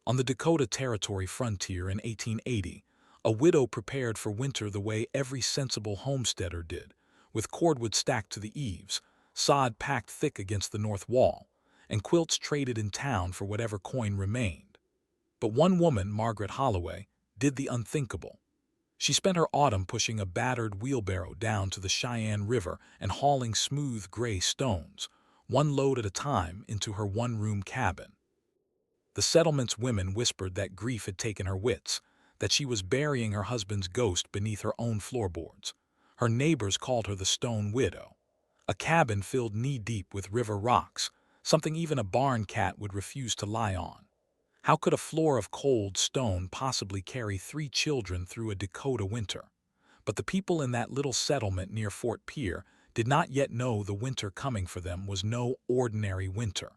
On the Dakota Territory frontier in 1880, a widow prepared for winter the way every sensible homesteader did, with cordwood stacked to the eaves, sod packed thick against the north wall, and quilts traded in town for whatever coin remained. But one woman, Margaret Holloway, did the unthinkable. She spent her autumn pushing a battered wheelbarrow down to the Cheyenne River and hauling smooth gray stones, one load at a time, into her one-room cabin. The settlement's women whispered that grief had taken her wits, that she was burying her husband's ghost beneath her own floorboards. Her neighbors called her the Stone Widow. A cabin filled knee-deep with river rocks, something even a barn cat would refuse to lie on. How could a floor of cold stone possibly carry 3 children through a Dakota winter? But the people in that little settlement near Fort Pierre did not yet know the winter coming for them was no ordinary winter.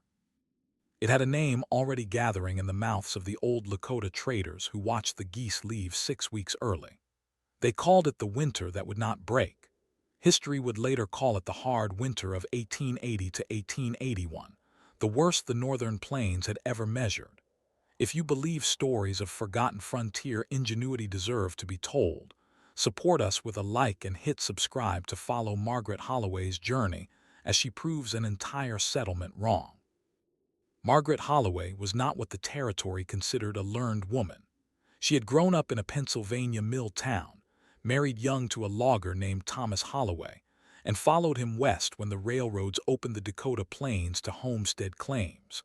It had a name already gathering in the mouths of the old Lakota traders who watched the geese leave 6 weeks early. They called it the winter that would not break. History would later call it the hard winter of 1880 to 1881, the worst the northern plains had ever measured. If you believe stories of forgotten frontier ingenuity deserve to be told, support us with a like and hit subscribe to follow Margaret Holloway's journey as she proves an entire settlement wrong. Margaret Holloway was not what the territory considered a learned woman. She had grown up in a Pennsylvania mill town, married young to a logger named Thomas Holloway, and followed him west when the railroads opened the Dakota plains to homestead claims.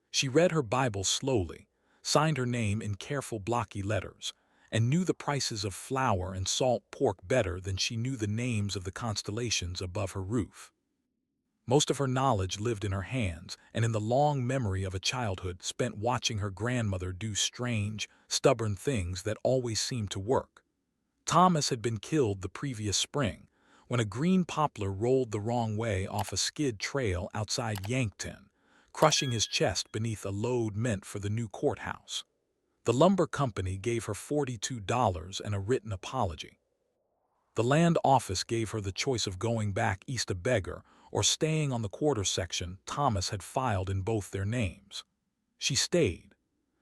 She read her Bible slowly, signed her name in careful blocky letters, and knew the prices of flour and salt pork better than she knew the names of the constellations above her roof. Most of her knowledge lived in her hands and in the long memory of a childhood spent watching her grandmother do strange, stubborn things that always seemed to work. Thomas had been killed the previous spring when a green poplar rolled the wrong way off a skid trail outside Yankton, crushing his chest beneath a load meant for the new courthouse. The lumber company gave her $42 and a written apology. The land office gave her the choice of going back east a beggar or staying on the quarter section Thomas had filed in both their names. She stayed.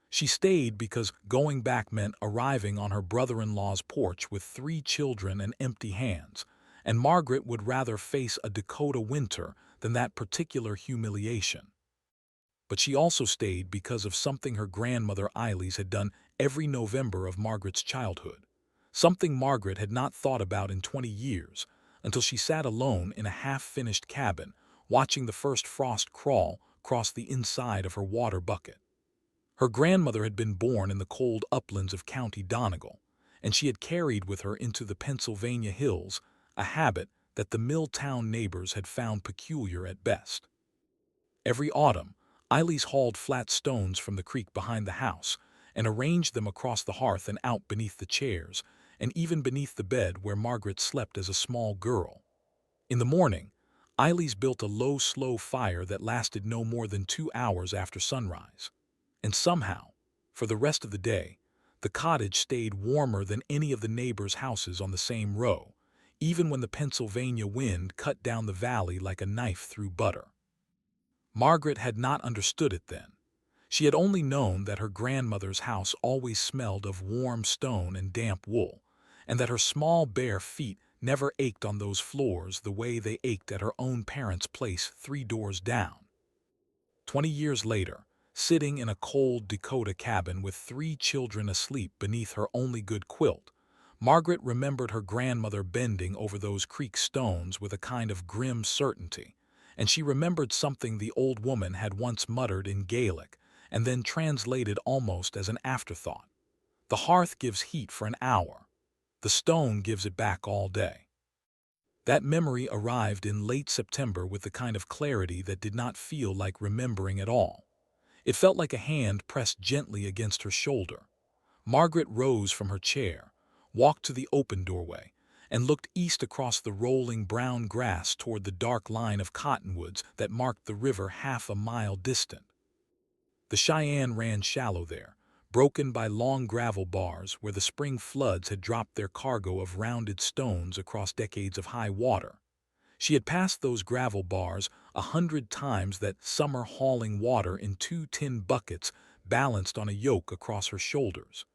She stayed because going back meant arriving on her brother-in-law's porch with 3 children and empty hands, and Margaret would rather face a Dakota winter than that particular humiliation. But she also stayed because of something her grandmother Eileen had done every November of Margaret's childhood, something Margaret had not thought about in 20 years, until she sat alone in a half-finished cabin, watching the first frost crawl across the inside of her water bucket. Her grandmother had been born in the cold uplands of County Donegal, and she had carried with her into the Pennsylvania hills a habit that the mill-town neighbors had found peculiar at best. Every autumn, Eileen hauled flat stones from the creek behind the house and arranged them across the hearth and out beneath the chairs, and even beneath the bed where Margaret slept as a small girl. In the morning, Eileen built a low, slow fire that lasted no more than 2 hours after sunrise. And somehow, for the rest of the day, the cottage stayed warmer than any of the neighbors' houses on the same row, even when the Pennsylvania wind cut down the valley like a knife through butter. Margaret had not understood it then. She had only known that her grandmother's house always smelled of warm stone and damp wool, and that her small bare feet never ached on those floors the way they ached at her own parents' place 3 doors down. 20 years later, sitting in a cold Dakota cabin with 3 children asleep beneath her only good quilt, Margaret remembered her grandmother bending over those creek stones with a kind of grim certainty, and she remembered something the old woman had once muttered in Gaelic and then translated almost as an afterthought. The hearth gives heat for an hour. The stone gives it back all day. That memory arrived in late September with the kind of clarity that did not feel like remembering at all. It felt like a hand pressed gently against her shoulder. Margaret rose from her chair, walked to the open doorway, and looked east across the rolling brown grass toward the dark line of cottonwoods that marked the river half a mile distant. The Cheyenne ran shallow there, broken by long gravel bars where the spring floods had dropped their cargo of rounded stones across decades of high water. She had passed those gravel bars 100 times that summer hauling water in 2 tin buckets balanced on a yoke across her shoulders.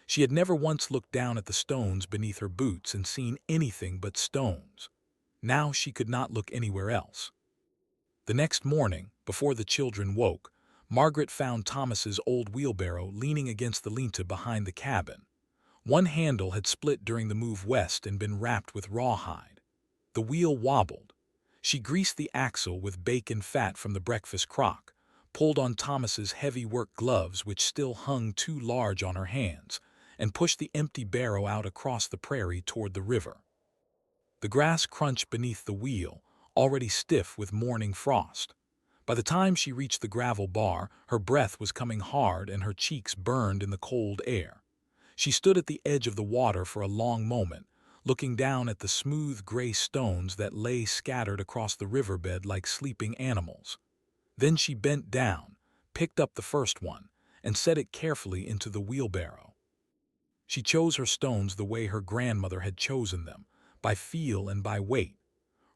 She had never once looked down at the stones beneath her boots and seen anything but stones. Now she could not look anywhere else. The next morning, before the children woke, Margaret found Thomas's old wheelbarrow leaning against the lintel behind the cabin. One handle had split during the move west and been wrapped with rawhide. The wheel wobbled. She greased the axle with bacon fat from the breakfast crock, pulled on Thomas's heavy work gloves which still hung too large on her hands, and pushed the empty barrow out across the prairie toward the river. The grass crunched beneath the wheel, already stiff with morning frost. By the time she reached the gravel bar, her breath was coming hard and her cheeks burned in the cold air. She stood at the edge of the water for a long moment, looking down at the smooth gray stones that lay scattered across the riverbed like sleeping animals. Then she bent down, picked up the first one, and set it carefully into the wheelbarrow. She chose her stones the way her grandmother had chosen them, by feel and by weight.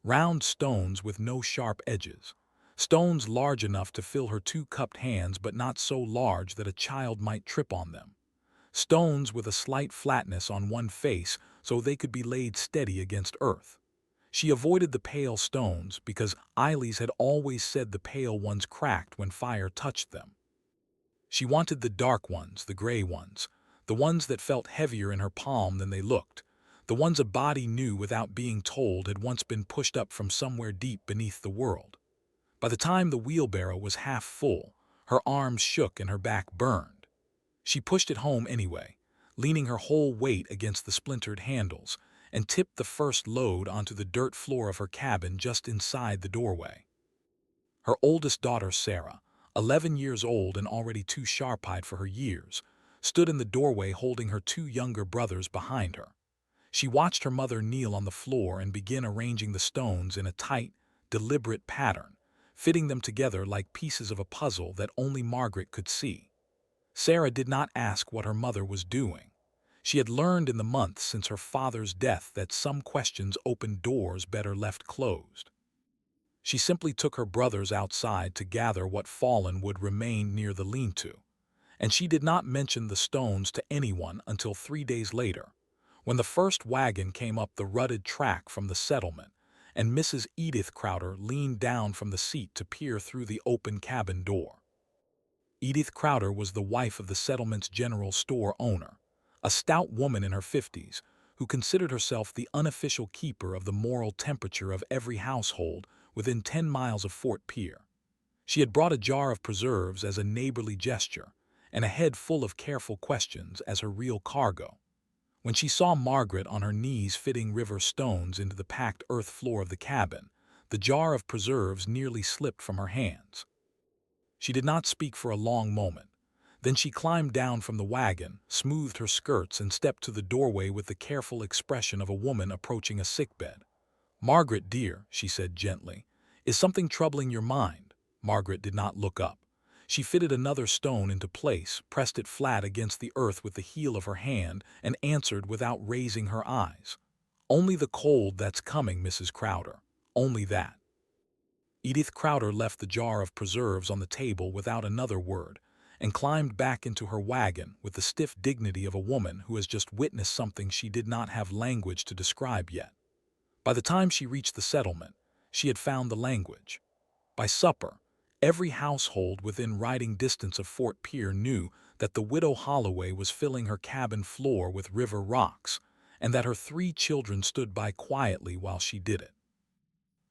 Round stones with no sharp edges. Stones large enough to fill her two cupped hands but not so large that a child might trip on them. Stones with a slight flatness on one face so they could be laid steady against earth. She avoided the pale stones because Eilis had always said the pale ones cracked when fire touched them. She wanted the dark ones, the gray ones, the ones that felt heavier in her palm than they looked, the ones a body knew without being told had once been pushed up from somewhere deep beneath the world. By the time the wheelbarrow was half full, her arms shook and her back burned. She pushed it home anyway, leaning her whole weight against the splintered handles, and tipped the first load onto the dirt floor of her cabin just inside the doorway. Her oldest daughter, Sarah, 11 years old and already too sharp-eyed for her years, stood in the doorway holding her two younger brothers behind her. She watched her mother kneel on the floor and begin arranging the stones in a tight, deliberate pattern, fitting them together like pieces of a puzzle that only Margaret could see. Sarah did not ask what her mother was doing. She had learned in the months since her father's death that some questions opened doors better left closed. She simply took her brothers outside to gather what fallen would remain near the lean-to, and she did not mention the stones to anyone until 3 days later, when the first wagon came up the rutted track from the settlement, and Mrs. Edith Crowder leaned down from the seat to peer through the open cabin door. Edith Crowder was the wife of the settlement's general store owner, a stout woman in her 50s who considered herself the unofficial keeper of the moral temperature of every household within 10 miles of Fort Pierre. She had brought a jar of preserves as a neighborly gesture and a head full of careful questions as her real cargo. When she saw Margaret on her knees fitting river stones into the packed earth floor of the cabin, the jar of preserves nearly slipped from her hands. She did not speak for a long moment. Then she climbed down from the wagon, smoothed her skirts, and stepped to the doorway with the careful expression of a woman approaching a sickbed. "Margaret, dear," she said gently, "is something troubling your mind?" Margaret did not look up. She fitted another stone into place, pressed it flat against the earth with the heel of her hand, and answered without raising her eyes. "Only the cold that's coming, Mrs. Crowder. Only that." Edith Crowder left the jar of preserves on the table without another word, and climbed back into her wagon with the stiff dignity of a woman who has just witnessed something she did not have language to describe yet. By the time she reached the settlement, she had found the language. By supper, every household within riding distance of Fort Pierre knew that the widow Holloway was filling her cabin floor with river rocks, and that her 3 children stood by quietly while she did it.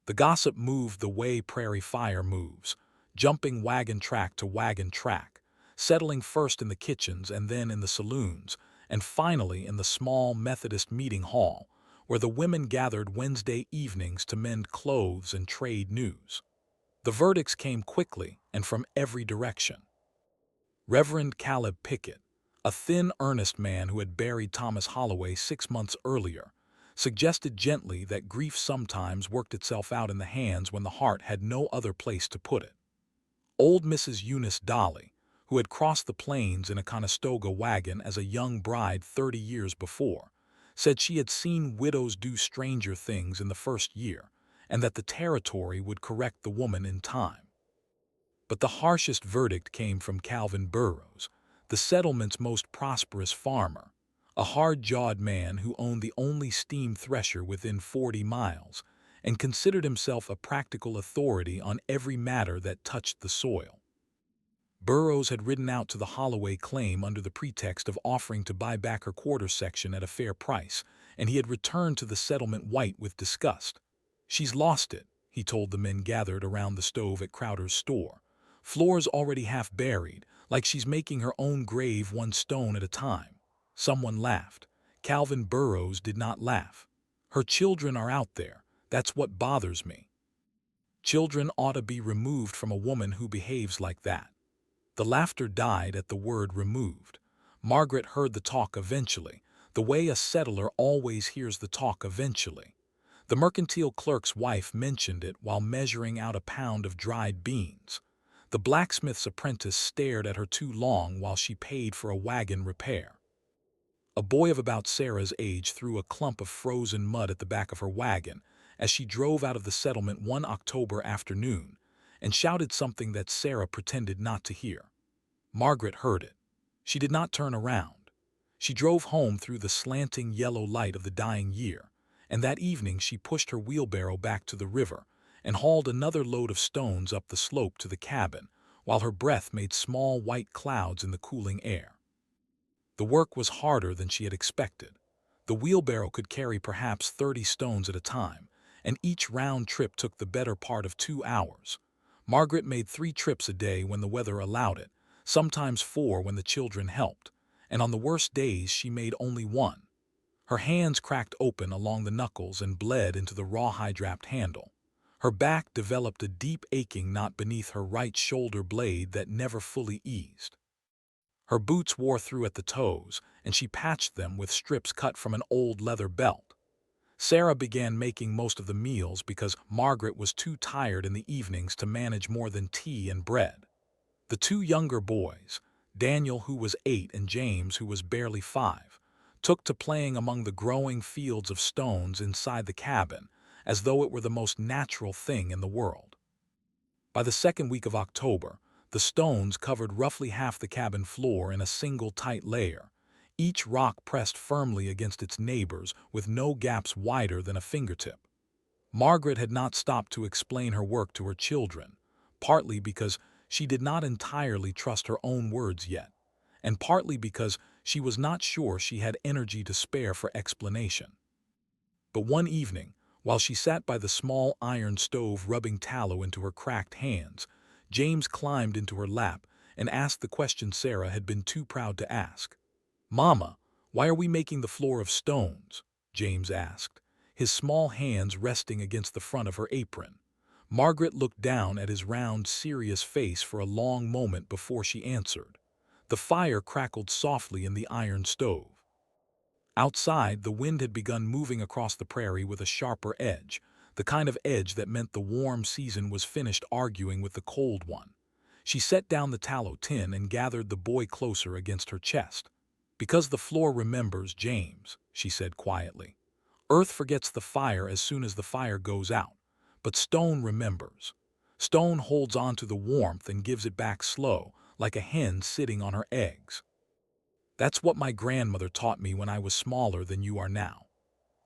The gossip moved the way prairie fire moves, jumping wagon track to wagon track, settling first in the kitchens and then in the saloons, and finally in the small Methodist meeting hall, where the women gathered Wednesday evenings to mend clothes and trade news. The verdicts came quickly and from every direction. Reverend Caleb Pickett, a thin, earnest man who had buried Thomas Holloway 6 months earlier, suggested gently that grief sometimes worked itself out in the hands when the heart had no other place to put it. Old Mrs. Eunice Dolly, who had crossed the plains in a Conestoga wagon as a young bride 30 years before, said she had seen widows do stranger things in the first year, and that the territory would correct the woman in time. But the harshest verdict came from Calvin Burrows, the settlement's most prosperous farmer, a hard-jawed man who owned the only steam thresher within 40 miles and considered himself a practical authority on every matter that touched the soil. Burrows had ridden out to the Holloway claim under the pretext of offering to buy back her quarter section at a fair price, and he had returned to the settlement white with disgust. "She's lost it," he told the men gathered around the stove at Crowder's store. "Floor's already half buried, like she's making her own grave one stone at a time." Someone laughed. Calvin Burrows did not laugh. "Her children are out there. That's what bothers me. Children ought to be removed from a woman who behaves like that." The laughter died at the word removed. Margaret heard the talk eventually, the way a settler always hears the talk eventually. The mercantile clerk's wife mentioned it while measuring out a pound of dried beans. The blacksmith's apprentice stared at her too long while she paid for a wagon repair. A boy of about Sarah's age threw a clump of frozen mud at the back of her wagon as she drove out of the settlement one October afternoon and shouted something that Sarah pretended not to hear. Margaret heard it. She did not turn around. She drove home through the slanting yellow light of the dying year, and that evening she pushed her wheelbarrow back to the river and hauled another load of stones up the slope to the cabin, while her breath made small white clouds in the cooling air. The work was harder than she had expected. The wheelbarrow could carry perhaps 30 stones at a time, and each round trip took the better part of 2 hours. Margaret made 3 trips a day when the weather allowed it, sometimes 4 when the children helped, and on the worst days she made only 1. Her hands cracked open along the knuckles and bled into the rawhide-wrapped handle. Her back developed a deep aching knot beneath her right shoulder blade that never fully eased. Her boots wore through at the toes, and she patched them with strips cut from an old leather belt. Sarah began making most of the meals because Margaret was too tired in the evenings to manage more than tea and bread. The 2 younger boys, Daniel, who was 8, and James, who was barely 5, took to playing among the growing fields of stones inside the cabin as though it were the most natural thing in the world. By the second week of October, the stones covered roughly half the cabin floor in a single tight layer, each rock pressed firmly against its neighbors with no gaps wider than a fingertip. Margaret had not stopped to explain her work to her children, partly because she did not entirely trust her own words yet, and partly because she was not sure she had energy to spare for explanation. But one evening, while she sat by the small iron stove rubbing tallow into her cracked hands, James climbed into her lap and asked the question Sarah had been too proud to ask. "Mama, why are we making the floor of stones?" James asked, his small hands resting against the front of her apron. Margaret looked down at his round, serious face for a long moment before she answered. The fire crackled softly in the iron stove. Outside, the wind had begun moving across the prairie with a sharper edge, the kind of edge that meant the warm season was finished arguing with the cold one. She set down the tallow tin and gathered the boy closer against her chest. "Because the floor remembers, James," she said quietly. "Earth forgets the fire as soon as the fire goes out, but stone remembers. Stone holds on to the warmth and gives it back slow, like a hen sitting on her eggs. That's what my grandmother taught me when I was smaller than you are now."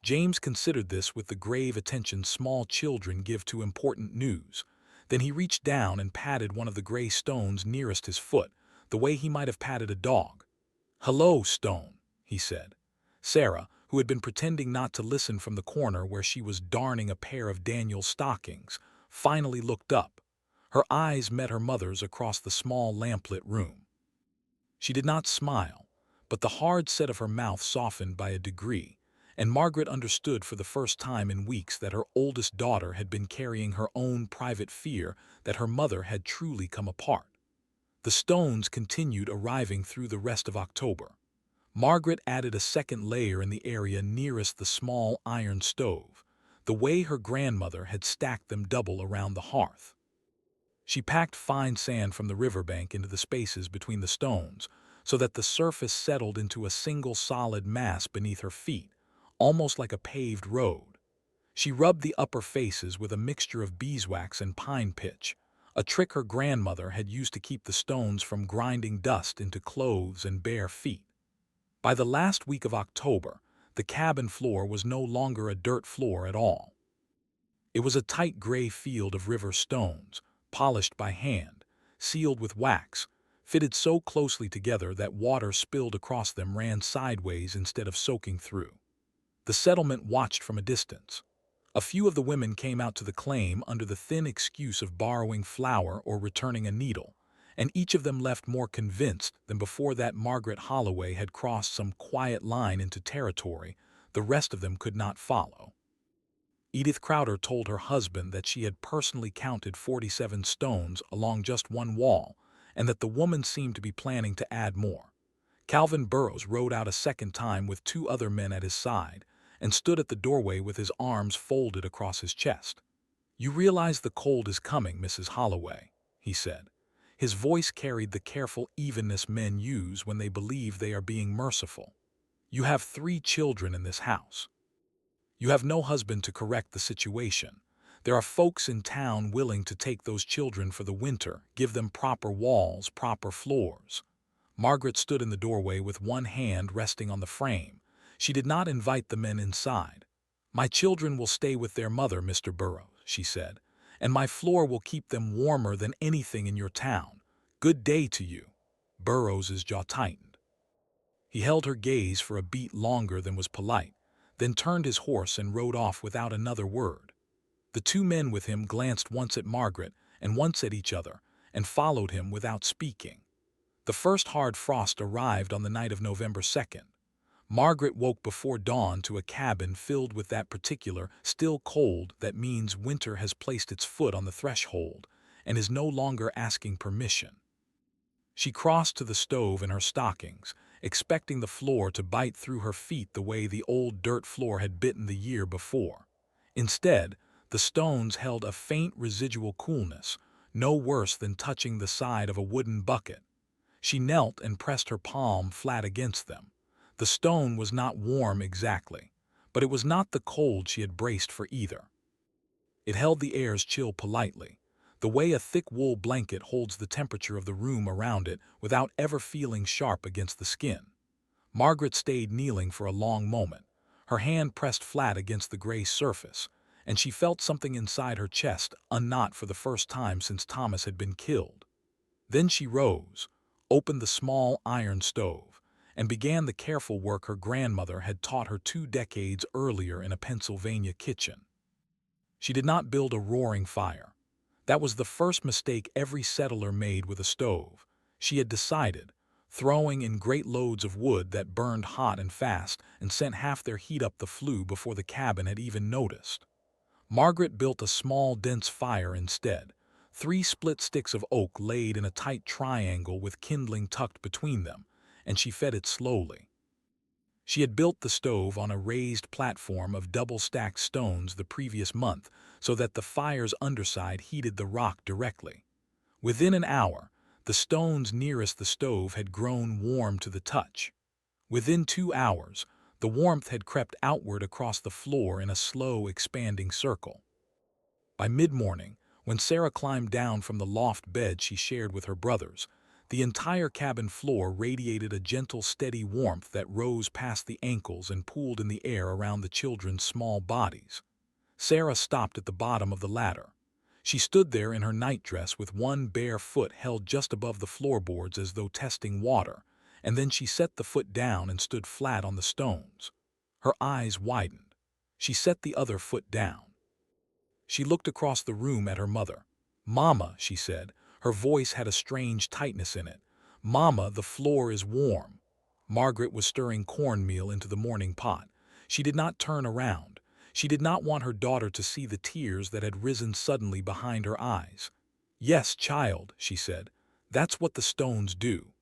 James considered this with the grave attention small children give to important news. Then he reached down and patted one of the gray stones nearest his foot, the way he might have patted a dog. "Hello, stone," he said. Sarah, who had been pretending not to listen from the corner where she was darning a pair of Daniel's stockings, finally looked up. Her eyes met her mother's across the small lamplit room. She did not smile, but the hard set of her mouth softened by a degree, and Margaret understood for the first time in weeks that her oldest daughter had been carrying her own private fear that her mother had truly come apart. The stones continued arriving through the rest of October. Margaret added a second layer in the area nearest the small iron stove, the way her grandmother had stacked them double around the hearth. She packed fine sand from the riverbank into the spaces between the stones, so that the surface settled into a single solid mass beneath her feet, almost like a paved road. She rubbed the upper faces with a mixture of beeswax and pine pitch, a trick her grandmother had used to keep the stones from grinding dust into clothes and bare feet. By the last week of October, the cabin floor was no longer a dirt floor at all. It was a tight gray field of river stones, polished by hand, sealed with wax, fitted so closely together that water spilled across them ran sideways instead of soaking through. The settlement watched from a distance. A few of the women came out to the claim under the thin excuse of borrowing flour or returning a needle, and each of them left more convinced than before that Margaret Holloway had crossed some quiet line into territory the rest of them could not follow. Edith Crowder told her husband that she had personally counted 47 stones along just one wall, and that the woman seemed to be planning to add more. Calvin Burrows rode out a second time with 2 other men at his side, and stood at the doorway with his arms folded across his chest. "You realize the cold is coming, Mrs. Holloway," he said. His voice carried the careful evenness men use when they believe they are being merciful. "You have 3 children in this house. You have no husband to correct the situation. There are folks in town willing to take those children for the winter, give them proper walls, proper floors." Margaret stood in the doorway with one hand resting on the frame. She did not invite the men inside. "My children will stay with their mother, Mr. Burrows," she said, "and my floor will keep them warmer than anything in your town. Good day to you." Burrows's jaw tightened. He held her gaze for a beat longer than was polite, then turned his horse and rode off without another word. The 2 men with him glanced once at Margaret and once at each other, and followed him without speaking. The first hard frost arrived on the night of November 2nd. Margaret woke before dawn to a cabin filled with that particular, still cold that means winter has placed its foot on the threshold and is no longer asking permission. She crossed to the stove in her stockings, expecting the floor to bite through her feet the way the old dirt floor had bitten the year before. Instead, the stones held a faint residual coolness, no worse than touching the side of a wooden bucket. She knelt and pressed her palm flat against them. The stone was not warm exactly, but it was not the cold she had braced for either. It held the air's chill politely, the way a thick wool blanket holds the temperature of the room around it without ever feeling sharp against the skin. Margaret stayed kneeling for a long moment, her hand pressed flat against the gray surface, and she felt something inside her chest unknot for the first time since Thomas had been killed. Then she rose, opened the small iron stove, and began the careful work her grandmother had taught her 2 decades earlier in a Pennsylvania kitchen. She did not build a roaring fire. That was the first mistake every settler made with a stove. She had decided, throwing in great loads of wood that burned hot and fast and sent half their heat up the flue before the cabin had even noticed. Margaret built a small, dense fire instead, 3 split sticks of oak laid in a tight triangle with kindling tucked between them, and she fed it slowly. She had built the stove on a raised platform of double-stacked stones the previous month so that the fire's underside heated the rock directly. Within an hour, the stones nearest the stove had grown warm to the touch. Within 2 hours, the warmth had crept outward across the floor in a slow, expanding circle. By mid-morning, when Sarah climbed down from the loft bed she shared with her brothers, the entire cabin floor radiated a gentle, steady warmth that rose past the ankles and pooled in the air around the children's small bodies. Sarah stopped at the bottom of the ladder. She stood there in her nightdress with one bare foot held just above the floorboards as though testing water, and then she set the foot down and stood flat on the stones. Her eyes widened. She set the other foot down. She looked across the room at her mother. "Mama," she said. Her voice had a strange tightness in it. "Mama, the floor is warm." Margaret was stirring cornmeal into the morning pot. She did not turn around. She did not want her daughter to see the tears that had risen suddenly behind her eyes. "Yes, child," she said. "That's what the stones do."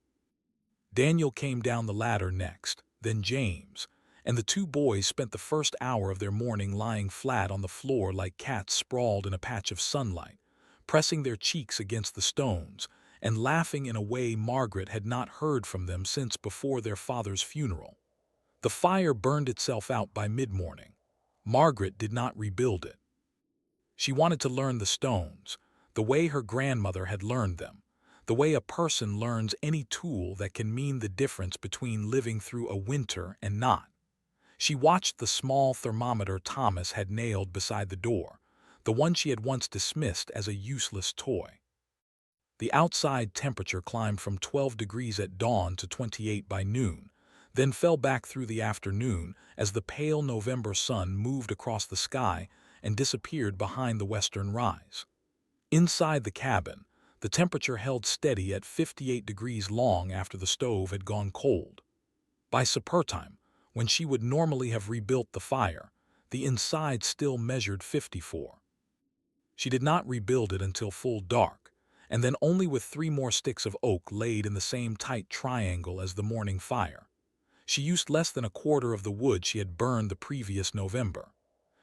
Daniel came down the ladder next, then James, and the 2 boys spent the first hour of their morning lying flat on the floor like cats sprawled in a patch of sunlight, pressing their cheeks against the stones, and laughing in a way Margaret had not heard from them since before their father's funeral. The fire burned itself out by mid-morning. Margaret did not rebuild it. She wanted to learn the stones, the way her grandmother had learned them, the way a person learns any tool that can mean the difference between living through a winter and not. She watched the small thermometer Thomas had nailed beside the door, the one she had once dismissed as a useless toy. The outside temperature climbed from 12 degrees at dawn to 28 by noon, then fell back through the afternoon as the pale November sun moved across the sky and disappeared behind the western rise. Inside the cabin, the temperature held steady at 58 degrees long after the stove had gone cold. By supper time, when she would normally have rebuilt the fire, the inside still measured 54. She did not rebuild it until full dark, and then only with 3 more sticks of oak laid in the same tight triangle as the morning fire. She used less than a quarter of the wood she had burned the previous November.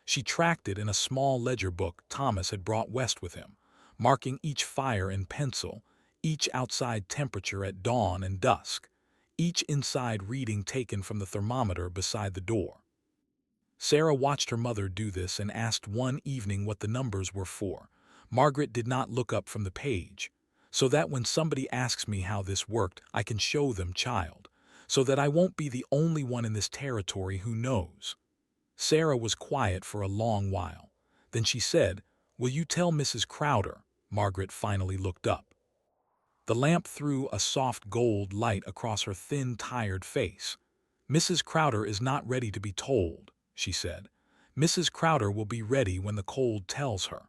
She tracked it in a small ledger book Thomas had brought west with him, marking each fire in pencil, each outside temperature at dawn and dusk, each inside reading taken from the thermometer beside the door. Sarah watched her mother do this and asked one evening what the numbers were for. Margaret did not look up from the page. So that when somebody asks me how this worked, I can show them, child, so that I won't be the only one in this territory who knows. Sarah was quiet for a long while. Then she said, "Will you tell Mrs. Crowder?" Margaret finally looked up. The lamp threw a soft gold light across her thin, tired face. "Mrs. Crowder is not ready to be told," she said. "Mrs. Crowder will be ready when the cold tells her."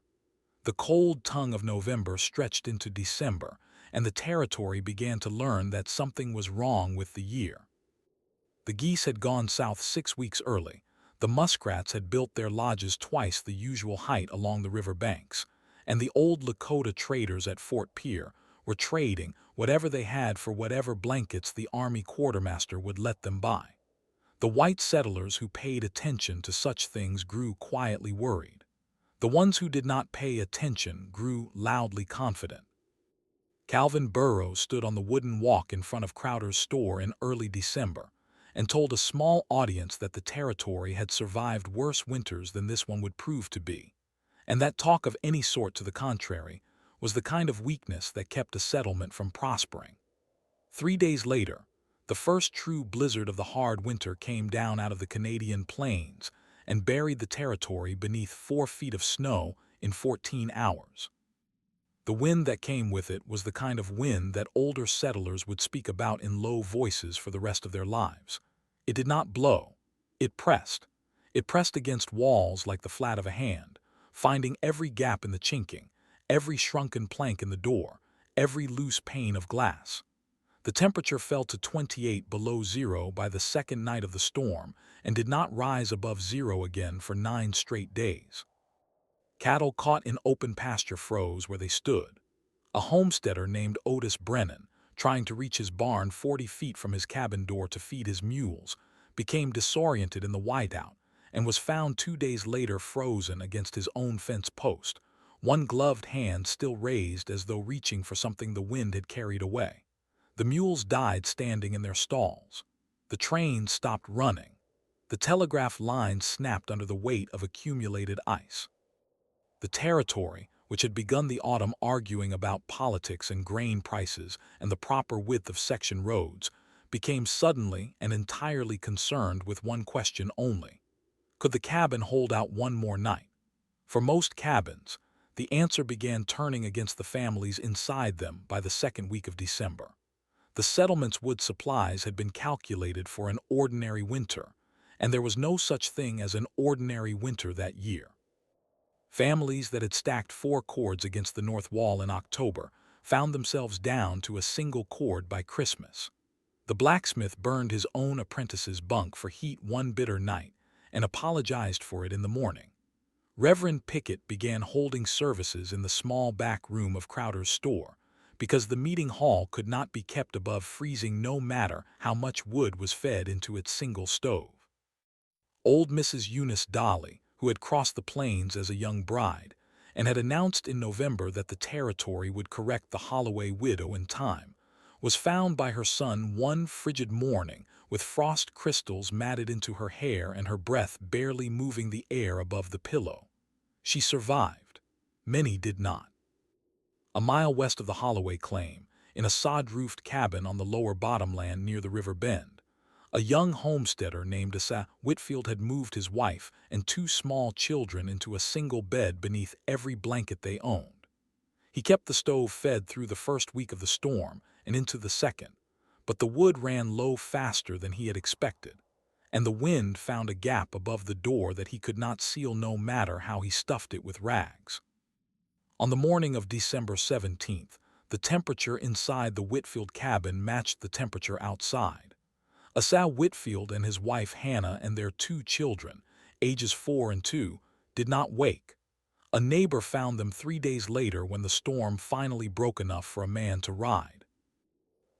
The cold tongue of November stretched into December, and the territory began to learn that something was wrong with the year. The geese had gone south 6 weeks early. The muskrats had built their lodges twice the usual height along the river banks, and the old Dakota traders at Fort Pierre were trading whatever they had for whatever blankets the Army quartermaster would let them buy. The white settlers who paid attention to such things grew quietly worried. The ones who did not pay attention grew loudly confident. Calvin Burrows stood on the wooden walk in front of Crowder's store in early December and told a small audience that the territory had survived worse winters than this one would prove to be, and that talk of any sort to the contrary was the kind of weakness that kept a settlement from prospering. 3 days later, the first true blizzard of the hard winter came down out of the Canadian plains and buried the territory beneath 4 feet of snow in 14 hours. The wind that came with it was the kind of wind that older settlers would speak about in low voices for the rest of their lives. It did not blow. It pressed. It pressed against walls like the flat of a hand, finding every gap in the chinking, every shrunken plank in the door, every loose pane of glass. The temperature fell to 28 below zero by the second night of the storm and did not rise above zero again for 9 straight days. Cattle caught in open pasture froze where they stood. A homesteader named Otis Brennan, trying to reach his barn 40 feet from his cabin door to feed his mules, became disoriented in the whiteout and was found 2 days later frozen against his own fence post, one gloved hand still raised as though reaching for something the wind had carried away. The mules died standing in their stalls. The train stopped running. The telegraph lines snapped under the weight of accumulated ice. The territory, which had begun the autumn arguing about politics and grain prices and the proper width of section roads, became suddenly and entirely concerned with one question only. Could the cabin hold out one more night? For most cabins, the answer began turning against the families inside them by the second week of December. The settlement's wood supplies had been calculated for an ordinary winter, and there was no such thing as an ordinary winter that year. Families that had stacked 4 cords against the north wall in October found themselves down to a single cord by Christmas. The blacksmith burned his own apprentice's bunk for heat one bitter night and apologized for it in the morning. Reverend Pickett began holding services in the small back room of Crowder's store because the meeting hall could not be kept above freezing no matter how much wood was fed into its single stove. Old Mrs. Eunice Dolly, who had crossed the plains as a young bride and had announced in November that the territory would correct the Holloway widow in time, was found by her son one frigid morning with frost crystals matted into her hair and her breath barely moving the air above the pillow. She survived. Many did not. a mile west of the Holloway claim, in a sod-roofed cabin on the lower bottomland near the river bend. A young homesteader named Asa Whitfield had moved his wife and two small children into a single bed beneath every blanket they owned. He kept the stove fed through the first week of the storm and into the second, but the wood ran low faster than he had expected, and the wind found a gap above the door that he could not seal no matter how he stuffed it with rags. On the morning of December 17th, the temperature inside the Whitfield cabin matched the temperature outside. Asa Whitfield and his wife Hannah and their two children, ages 4 and 2, did not wake. A neighbor found them 3 days later when the storm finally broke enough for a man to ride.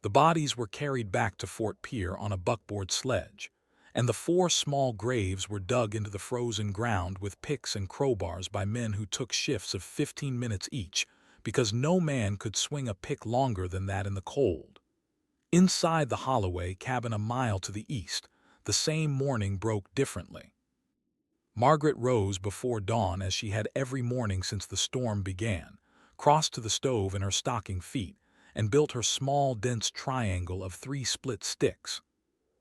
The bodies were carried back to Fort Pierre on a buckboard sledge, and the 4 small graves were dug into the frozen ground with picks and crowbars by men who took shifts of 15 minutes each, because no man could swing a pick longer than that in the cold. Inside the Holloway cabin a mile to the east, the same morning broke differently. Margaret rose before dawn as she had every morning since the storm began, crossed to the stove in her stocking feet, and built her small, dense triangle of 3 split sticks.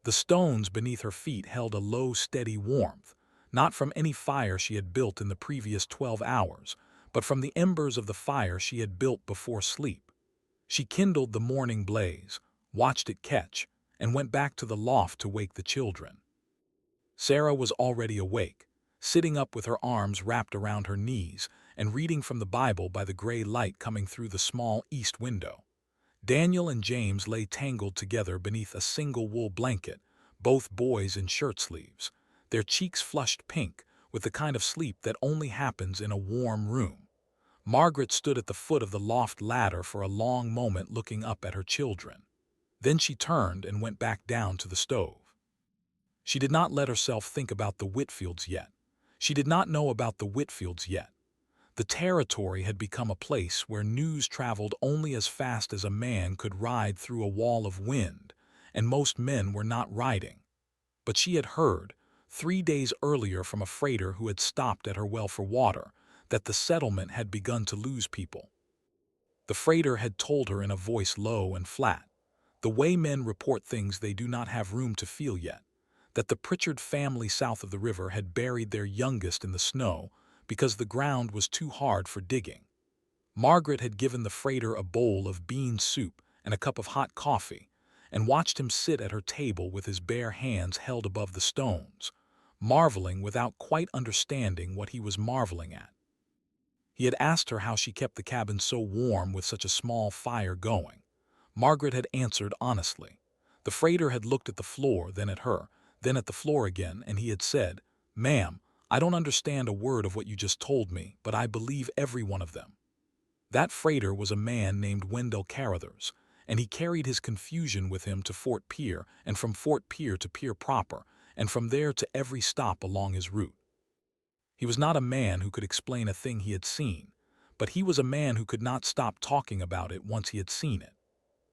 The stones beneath her feet held a low, steady warmth, not from any fire she had built in the previous 12 hours, but from the embers of the fire she had built before sleep. She kindled the morning blaze, watched it catch, and went back to the loft to wake the children. Sarah was already awake, sitting up with her arms wrapped around her knees and reading from the Bible by the gray light coming through the small east window. Daniel and James lay tangled together beneath a single wool blanket, both boys in shirt sleeves, their cheeks flushed pink with the kind of sleep that only happens in a warm room. Margaret stood at the foot of the loft ladder for a long moment looking up at her children. Then she turned and went back down to the stove. She did not let herself think about the Whitfields yet. She did not know about the Whitfields yet. The territory had become a place where news traveled only as fast as a man could ride through a wall of wind, and most men were not riding. But she had heard, 3 days earlier from a freighter who had stopped at her well for water, that the settlement had begun to lose people. The freighter had told her in a voice low and flat, the way men report things they do not have room to feel yet, that the Pritchard family south of the river had buried their youngest in the snow because the ground was too hard for digging. Margaret had given the freighter a bowl of bean soup and a cup of hot coffee, and watched him sit at her table with his bare hands held above the stones, marveling without quite understanding what he was marveling at. He had asked her how she kept the cabin so warm with such a small fire going. Margaret had answered honestly. The freighter had looked at the floor, then at her, then at the floor again, and he had said, "Ma'am, I don't understand a word of what you just told me, but I believe every one of them." That freighter was a man named Wendell Carruthers, and he carried his confusion with him to Fort Pierre, and from Fort Pierre to Pierre proper, and from there to every stop along his route. He was not a man who could explain a thing he had seen, but he was a man who could not stop talking about it once he had seen it.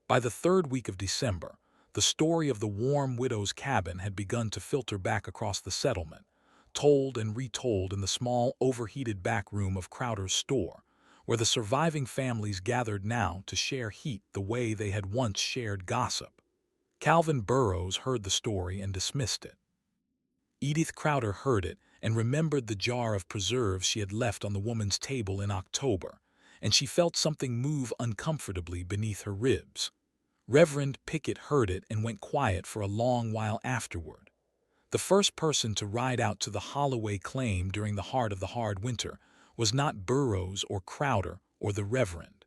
By the 3rd week of December, the story of the warm widow's cabin had begun to filter back across the settlement, told and retold in the small, overheated back room of Crowder's store, where the surviving families gathered now to share heat the way they had once shared gossip. Calvin Burrows heard the story and dismissed it. Edith Crowder heard it and remembered the jar of preserves she had left on the woman's table in October, and she felt something move uncomfortably beneath her ribs. Reverend Pickett heard it and went quiet for a long while afterward. The first person to ride out to the Holloway claim during the heart of the hard winter was not Burrows or Crowder or the Reverend.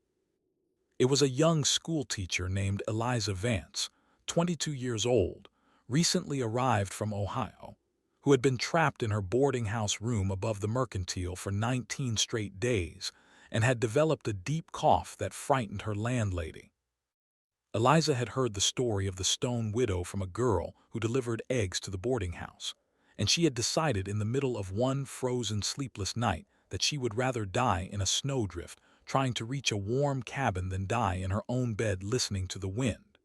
It was a young schoolteacher named Eliza Vance, 22 years old, recently arrived from Ohio, who had been trapped in her boarding house room above the Mercantile for 19 straight days and had developed a deep cough that frightened her landlady. Eliza had heard the story of the stone widow from a girl who delivered eggs to the boarding house, and she had decided in the middle of one frozen, sleepless night that she would rather die in a snowdrift trying to reach a warm cabin than die in her own bed listening to the wind.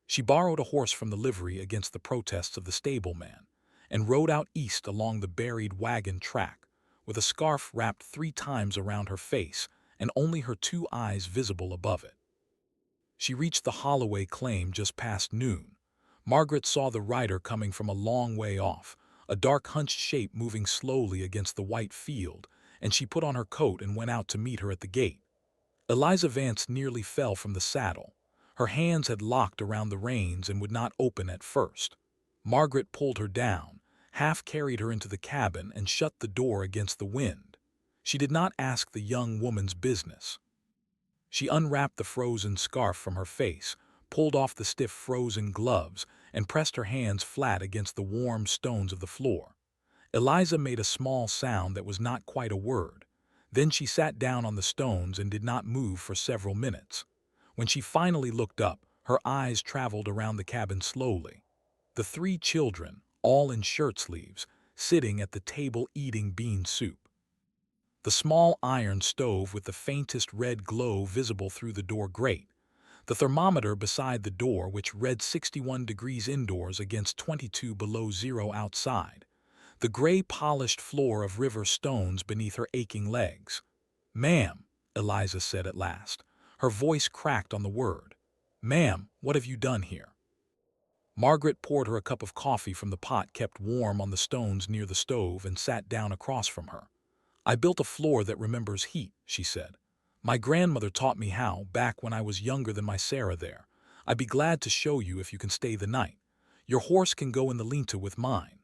She borrowed a horse from the livery against the protests of the stableman and rode out east along the buried wagon track with a scarf wrapped 3 times around her face and only her two eyes visible above it. She reached the Holloway claim just past noon. Margaret saw the rider coming from a long way off, a dark hunched shape moving slowly against the white field, and she put on her coat and went out to meet her at the gate. Eliza Vance nearly fell from the saddle. Her hands had locked around the reins and would not open at first. Margaret pulled her down, half carried her into the cabin, and shut the door against the wind. She did not ask the young woman's business. She unwrapped the frozen scarf from her face, pulled off the stiff frozen gloves, and pressed her hands flat against the warm stones of the floor. Eliza made a small sound that was not quite a word. Then she sat down on the stones and did not move for several minutes. When she finally looked up, her eyes traveled around the cabin slowly. The three children, all in shirt sleeves, sitting at the table eating bean soup. The small iron stove with the faintest red glow visible through the door grate. The thermometer beside the door, which read 61 degrees indoors against 22 below zero outside. The gray polished floor of river stones beneath her aching legs. "Ma'am," Eliza said at last. Her voice cracked on the word. "Ma'am, what have you done here?" Margaret poured her a cup of coffee from the pot kept warm on the stones near the stove and sat down across from her. "I built a floor that remembers heat," she said. "My grandmother taught me how, back when I was younger than my Sarah there. I'd be glad to show you if you can stay the night. Your horse can go in the lean-to with mine."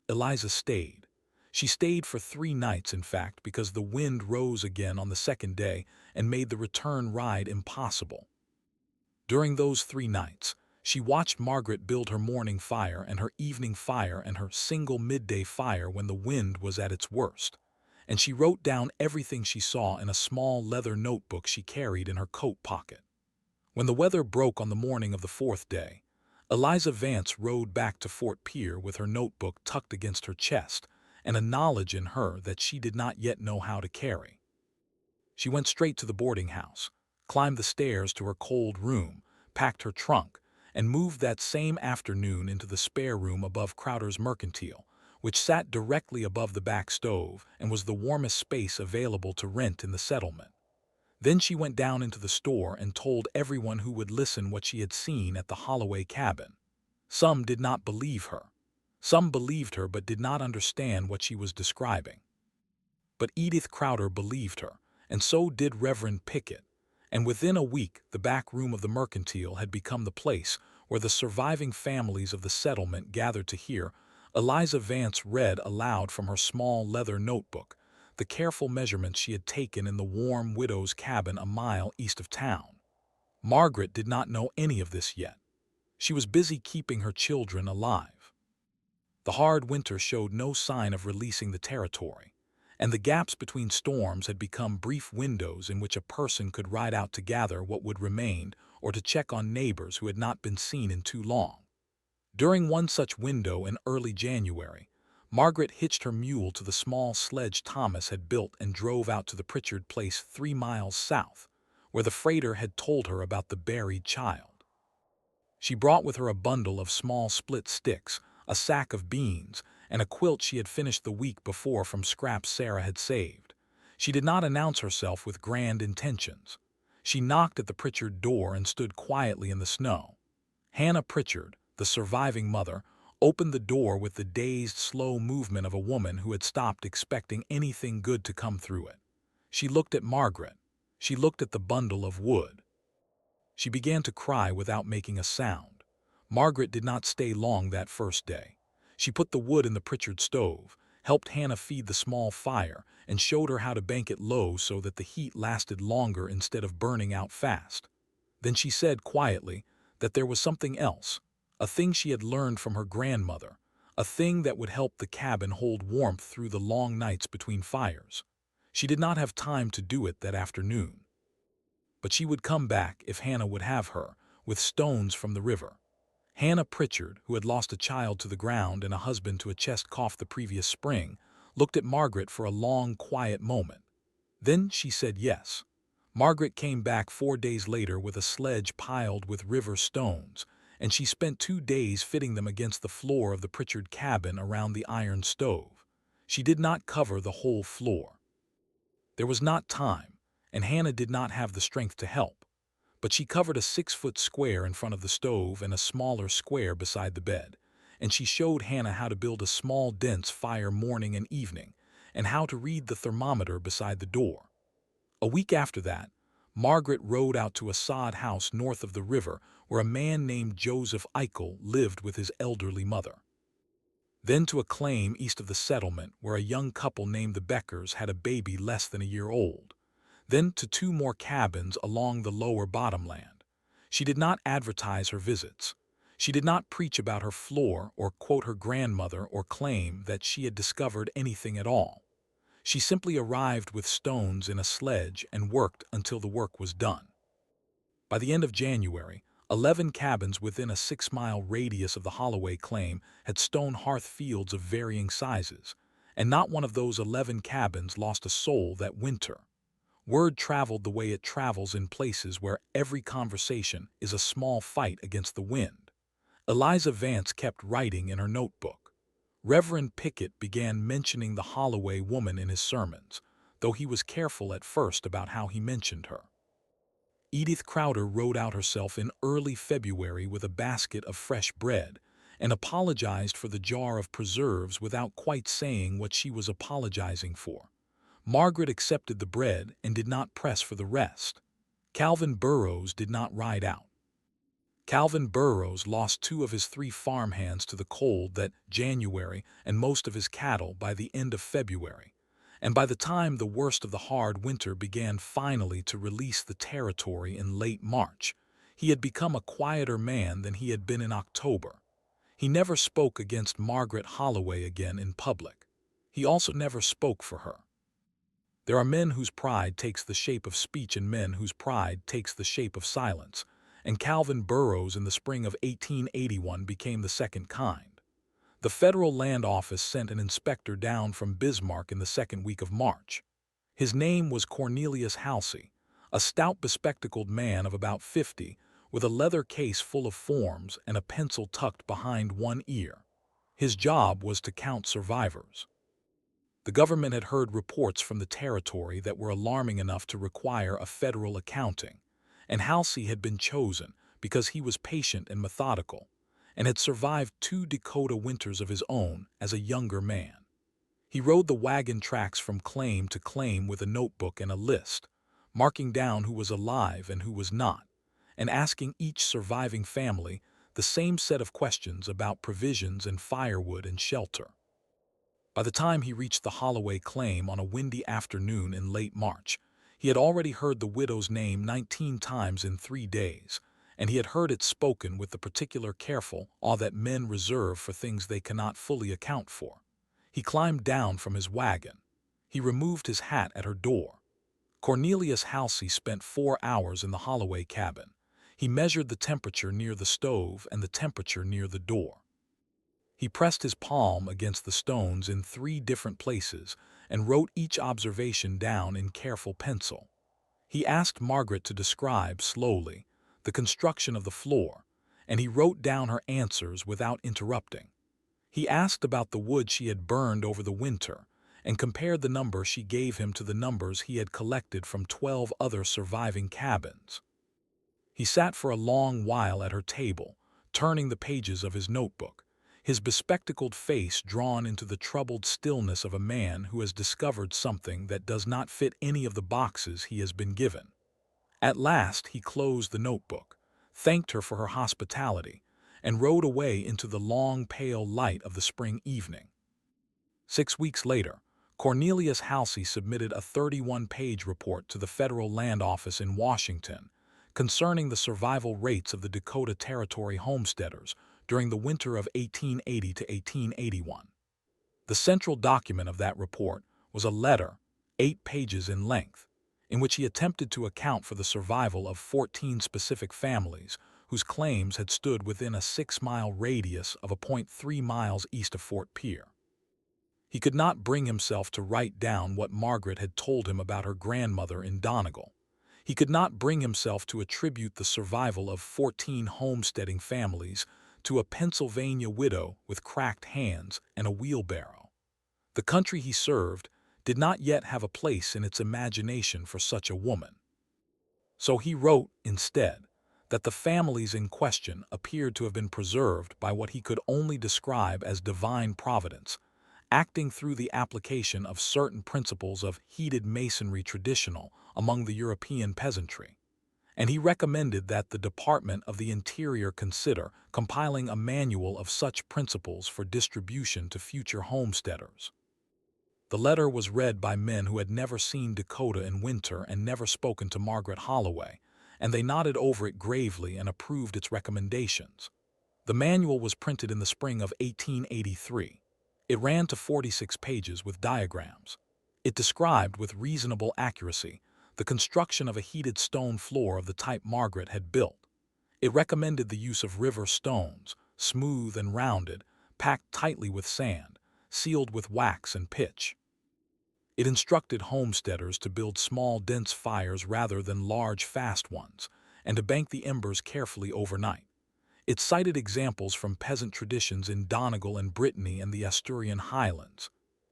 Eliza stayed. She stayed for 3 nights, in fact, because the wind rose again on the second day and made the return ride impossible. During those 3 nights, she watched Margaret build her morning fire and her evening fire and her single midday fire when the wind was at its worst. And she wrote down everything she saw in a small leather notebook she carried in her coat pocket. When the weather broke on the morning of the 4th day, Eliza Vance rode back to Fort Pierre with her notebook tucked against her chest and a knowledge in her that she did not yet know how to carry. She went straight to the boarding house, climbed the stairs to her cold room, packed her trunk, and moved that same afternoon into the spare room above Crowder's Mercantile, which sat directly above the back stove and was the warmest space available to rent in the settlement. Then she went down into the store and told everyone who would listen what she had seen at the Holloway cabin. Some did not believe her. Some believed her but did not understand what she was describing. But Edith Crowder believed her, and so did Reverend Pickett, and within a week the back room of the Mercantile had become the place where the surviving families of the settlement gathered to hear. Eliza Vance read aloud from her small leather notebook the careful measurements she had taken in the warm widow's cabin a mile east of town. Margaret did not know any of this yet. She was busy keeping her children alive. The hard winter showed no sign of releasing the territory, and the gaps between storms had become brief windows in which a person could ride out to gather what would remain or to check on neighbors who had not been seen in too long. During one such window in early January, Margaret hitched her mule to the small sledge Thomas had built and drove out to the Pritchard place 3 miles south, where the freighter had told her about the buried child. She brought with her a bundle of small split sticks, a sack of beans, and a quilt she had finished the week before from scraps Sarah had saved. She did not announce herself with grand intentions. She knocked at the Pritchard door and stood quietly in the snow. Hannah Pritchard, the surviving mother, opened the door with the dazed, slow movement of a woman who had stopped expecting anything good to come through it. She looked at Margaret. She looked at the bundle of wood. She began to cry without making a sound. Margaret did not stay long that first day. She put the wood in the Pritchard stove, helped Hannah feed the small fire, and showed her how to bank it low so that the heat lasted longer instead of burning out fast. Then she said quietly that there was something else, a thing she had learned from her grandmother, a thing that would help the cabin hold warmth through the long nights between fires. She did not have time to do it that afternoon. But she would come back if Hannah would have her, with stones from the river. Hannah Pritchard, who had lost a child to the ground and a husband to a chest cough the previous spring, looked at Margaret for a long, quiet moment. Then she said yes. Margaret came back 4 days later with a sledge piled with river stones, and she spent 2 days fitting them against the floor of the Pritchard cabin around the iron stove. She did not cover the whole floor. There was not time, and Hannah did not have the strength to help. But she covered a 6-foot square in front of the stove and a smaller square beside the bed, and she showed Hannah how to build a small dense fire morning and evening, and how to read the thermometer beside the door. A week after that, Margaret rode out to a sod house north of the river where a man named Joseph Eichel lived with his elderly mother. Then to a claim east of the settlement where a young couple named the Beckers had a baby less than a year old. Then to 2 more cabins along the lower bottomland. She did not advertise her visits. She did not preach about her floor or quote her grandmother or claim that she had discovered anything at all. She simply arrived with stones in a sledge and worked until the work was done. By the end of January, 11 cabins within a 6-mile radius of the Holloway claim had stone hearth fields of varying sizes, and not one of those 11 cabins lost a soul that winter. Word traveled the way it travels in places where every conversation is a small fight against the wind. Eliza Vance kept writing in her notebook. Reverend Pickett began mentioning the Holloway woman in his sermons, though he was careful at first about how he mentioned her. Edith Crowder rode out herself in early February with a basket of fresh bread and apologized for the jar of preserves without quite saying what she was apologizing for. Margaret accepted the bread and did not press for the rest. Calvin Burrows did not ride out. Calvin Burrows lost 2 of his 3 farmhands to the cold that January and most of his cattle by the end of February. And by the time the worst of the hard winter began finally to release the territory in late March, he had become a quieter man than he had been in October. He never spoke against Margaret Holloway again in public. He also never spoke for her. There are men whose pride takes the shape of speech and men whose pride takes the shape of silence, and Calvin Burrows in the spring of 1881 became the second kind. The Federal Land Office sent an inspector down from Bismarck in the second week of March. His name was Cornelius Halsey, a stout bespectacled man of about 50, with a leather case full of forms and a pencil tucked behind one ear. His job was to count survivors. The government had heard reports from the territory that were alarming enough to require a federal accounting, and Halsey had been chosen because he was patient and methodical, and had survived 2 Dakota winters of his own as a younger man. He rode the wagon tracks from claim to claim with a notebook and a list, marking down who was alive and who was not, and asking each surviving family the same set of questions about provisions and firewood and shelter. By the time he reached the Holloway claim on a windy afternoon in late March, he had already heard the widow's name 19 times in 3 days, and he had heard it spoken with the particular careful awe that men reserve for things they cannot fully account for. He climbed down from his wagon. He removed his hat at her door. Cornelius Halsey spent 4 hours in the Holloway cabin. He measured the temperature near the stove and the temperature near the door. He pressed his palm against the stones in 3 different places and wrote each observation down in careful pencil. He asked Margaret to describe, slowly, the construction of the floor, and he wrote down her answers without interrupting. He asked about the wood she had burned over the winter and compared the number she gave him to the numbers he had collected from 12 other surviving cabins. He sat for a long while at her table, turning the pages of his notebook, his bespectacled face drawn into the troubled stillness of a man who has discovered something that does not fit any of the boxes he has been given. At last he closed the notebook, thanked her for her hospitality, and rode away into the long pale light of the spring evening. 6 weeks later, Cornelius Halsey submitted a 31-page report to the Federal Land Office in Washington concerning the survival rates of the Dakota Territory homesteaders during the winter of 1880 to 1881. The central document of that report was a letter, 8 pages in length, in which he attempted to account for the survival of 14 specific families whose claims had stood within a 6-mile radius of a point 3 miles east of Fort Pierre. He could not bring himself to write down what Margaret had told him about her grandmother in Donegal. He could not bring himself to attribute the survival of 14 homesteading families to a Pennsylvania widow with cracked hands and a wheelbarrow. The country he served did not yet have a place in its imagination for such a woman. So he wrote, instead, that the families in question appeared to have been preserved by what he could only describe as divine providence, acting through the application of certain principles of heated masonry traditional among the European peasantry. And he recommended that the Department of the Interior consider compiling a manual of such principles for distribution to future homesteaders. The letter was read by men who had never seen Dakota in winter and never spoken to Margaret Holloway, and they nodded over it gravely and approved its recommendations. The manual was printed in the spring of 1883. It ran to 46 pages with diagrams. It described with reasonable accuracy the construction of a heated stone floor of the type Margaret had built. It recommended the use of river stones, smooth and rounded, packed tightly with sand, sealed with wax and pitch. It instructed homesteaders to build small, dense fires rather than large, fast ones, and to bank the embers carefully overnight. It cited examples from peasant traditions in Donegal and Brittany and the Asturian highlands.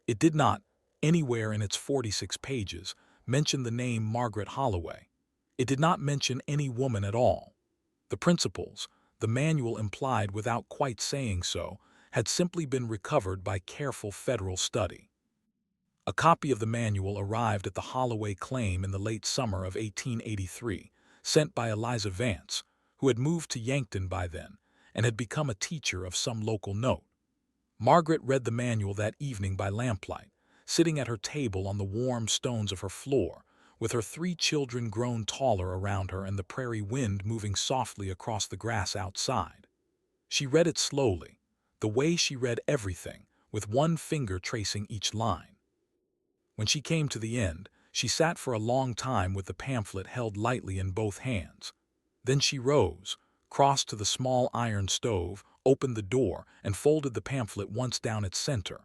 It did not, anywhere in its 46 pages, mention the name Margaret Holloway. It did not mention any woman at all. The principles, the manual implied without quite saying so, had simply been recovered by careful federal study. A copy of the manual arrived at the Holloway claim in the late summer of 1883, sent by Eliza Vance, who had moved to Yankton by then and had become a teacher of some local note. Margaret read the manual that evening by lamplight, sitting at her table on the warm stones of her floor, with her 3 children grown taller around her and the prairie wind moving softly across the grass outside. She read it slowly, the way she read everything, with one finger tracing each line. When she came to the end, she sat for a long time with the pamphlet held lightly in both hands. Then she rose, crossed to the small iron stove, opened the door, and folded the pamphlet once down its center.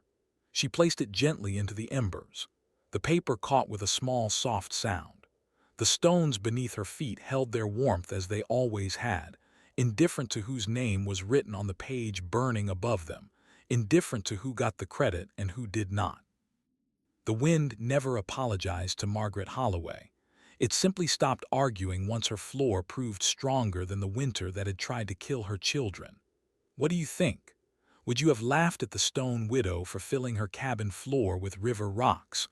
She placed it gently into the embers. The paper caught with a small, soft sound. The stones beneath her feet held their warmth as they always had, indifferent to whose name was written on the page burning above them, indifferent to who got the credit and who did not. The wind never apologized to Margaret Holloway. It simply stopped arguing once her floor proved stronger than the winter that had tried to kill her children. What do you think? Would you have laughed at the stone widow for filling her cabin floor with river rocks?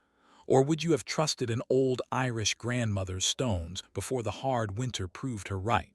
Or would you have trusted an old Irish grandmother's stones before the hard winter proved her right?